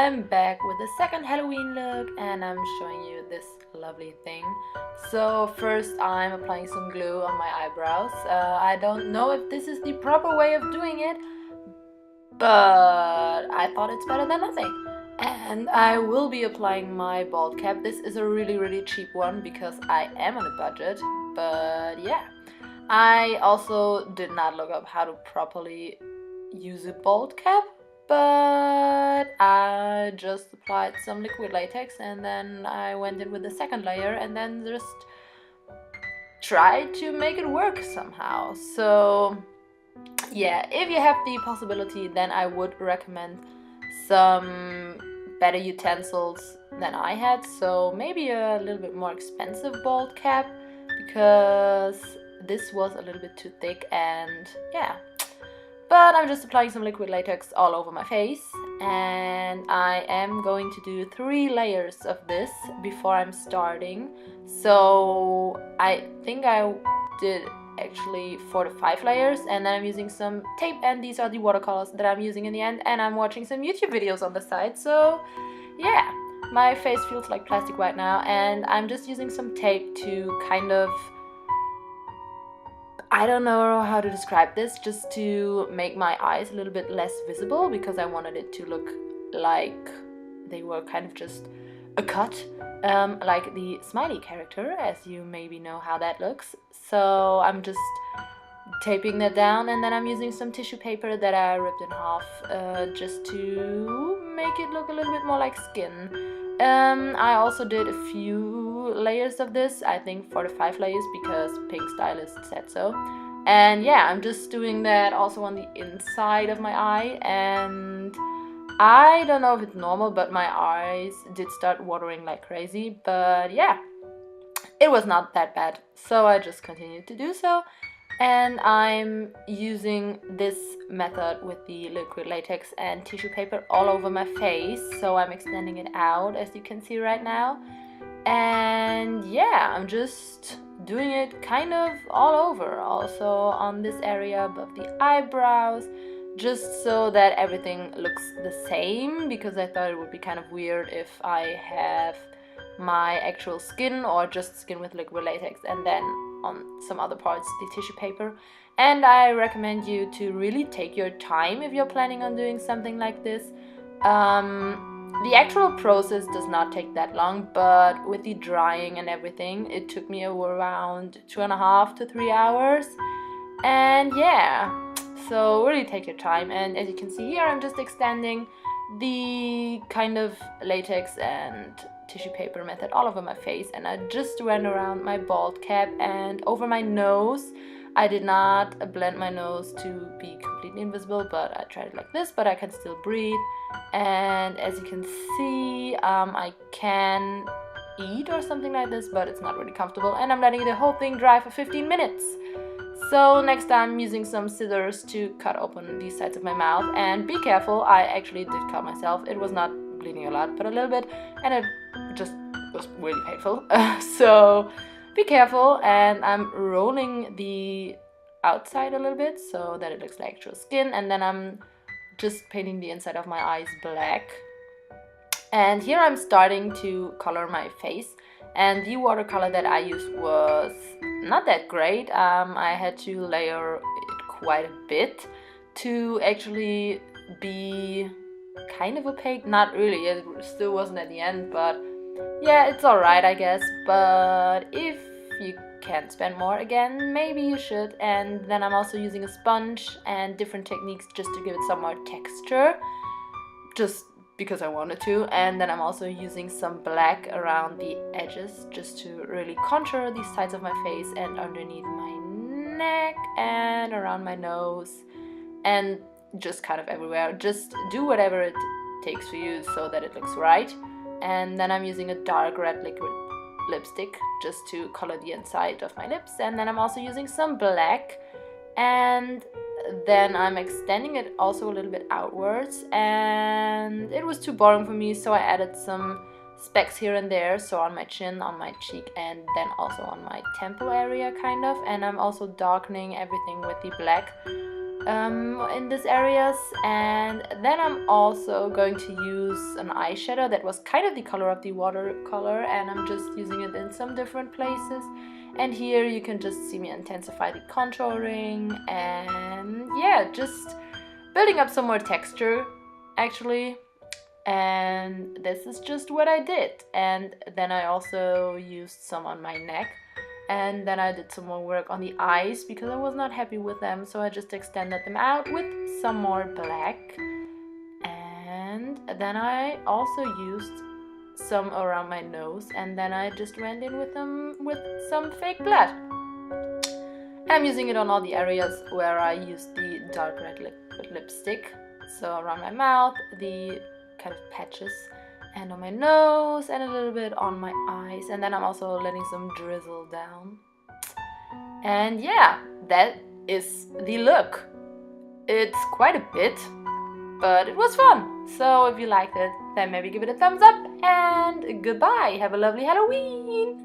I'm back with the second Halloween look and I'm showing you this lovely thing. So first I'm applying some glue on my eyebrows. I don't know if this is the proper way of doing it, but I thought it's better than nothing. And I will be applying my bald cap. This is a really cheap one because I am on a budget, but yeah. I also did not look up how to properly use a bald cap, but I just applied some liquid latex and then I went in with the second layer and then just tried to make it work somehow. So yeah, if you have the possibility, then I would recommend some better utensils than I had. So maybe a little bit more expensive bald cap, because this was a little bit too thick and yeah. But I'm just applying some liquid latex all over my face, and I am going to do 3 layers of this before I'm starting. So I think I did actually 4 to 5 layers, and then I'm using some tape, and these are the watercolors that I'm using in the end, and I'm watching some YouTube videos on the side. So yeah, my face feels like plastic right now, and I'm just using some tape to kind of, I don't know how to describe this, just to make my eyes a little bit less visible, because I wanted it to look like they were kind of just a cut, like the Smiley character, as you maybe know how that looks. So I'm just taping that down, and then I'm using some tissue paper that I ripped in half, just to make it look a little bit more like skin. I also did a few layers of this, I think 4 to 5 layers, because Pink Stylist said so. And yeah, I'm just doing that also on the inside of my eye, and I don't know if it's normal, but my eyes did start watering like crazy. But yeah, it was not that bad, so I just continued to do so. And I'm using this method with the liquid latex and tissue paper all over my face, so I'm extending it out, as you can see right now. And yeah, I'm just doing it kind of all over, also on this area above the eyebrows, just so that everything looks the same, because I thought it would be kind of weird if I have my actual skin or just skin with liquid latex and then on some other parts the tissue paper. And I recommend you to really take your time if you're planning on doing something like this. The actual process does not take that long, but with the drying and everything, it took me around 2.5 to 3 hours. And yeah, so really take your time. And as you can see here, I'm just extending the kind of latex and tissue paper method all over my face, and I just went around my bald cap and over my nose. I did not blend my nose to be completely invisible, but I tried it like this, but I can still breathe. And as you can see, I can eat or something like this, but it's not really comfortable, and I'm letting the whole thing dry for 15 minutes. So next I'm using some scissors to cut open these sides of my mouth, and be careful, I actually did cut myself. It was not bleeding a lot, but a little bit, and it just was really painful. So be careful. And I'm rolling the outside a little bit so that it looks like actual skin, and then I'm just painting the inside of my eyes black. And here I'm starting to color my face, and the watercolor that I used was not that great. I had to layer it quite a bit to actually be kind of opaque. Not really, it still wasn't at the end, but yeah, it's alright, I guess. But if you can spend more, again, maybe you should. And then I'm also using a sponge and different techniques just to give it some more texture, just because I wanted to. And then I'm also using some black around the edges just to really contour these sides of my face and underneath my neck and around my nose and just kind of everywhere. Just do whatever it takes for you so that it looks right. And then I'm using a dark red liquid lipstick just to color the inside of my lips. And then I'm also using some black, and then I'm extending it also a little bit outwards, and it was too boring for me, so I added some specks here and there, so on my chin, on my cheek, and then also on my temple area kind of. And I'm also darkening everything with the black in these areas. And then I'm also going to use an eyeshadow that was kind of the color of the watercolor, and I'm just using it in some different places. And here you can just see me intensify the contouring, and yeah, just building up some more texture actually. And this is just what I did. And then I also used some on my neck, and then I did some more work on the eyes because I was not happy with them, so I just extended them out with some more black. And then I also used some around my nose, and then I just went in with them with some fake blood. I'm using it on all the areas where I used the dark red lipstick, so around my mouth, the kind of patches, and on my nose, and a little bit on my eyes. And then I'm also letting some drizzle down. And yeah, that is the look. It's quite a bit, but it was fun. So if you liked it, then maybe give it a thumbs up, and goodbye. Have a lovely Halloween.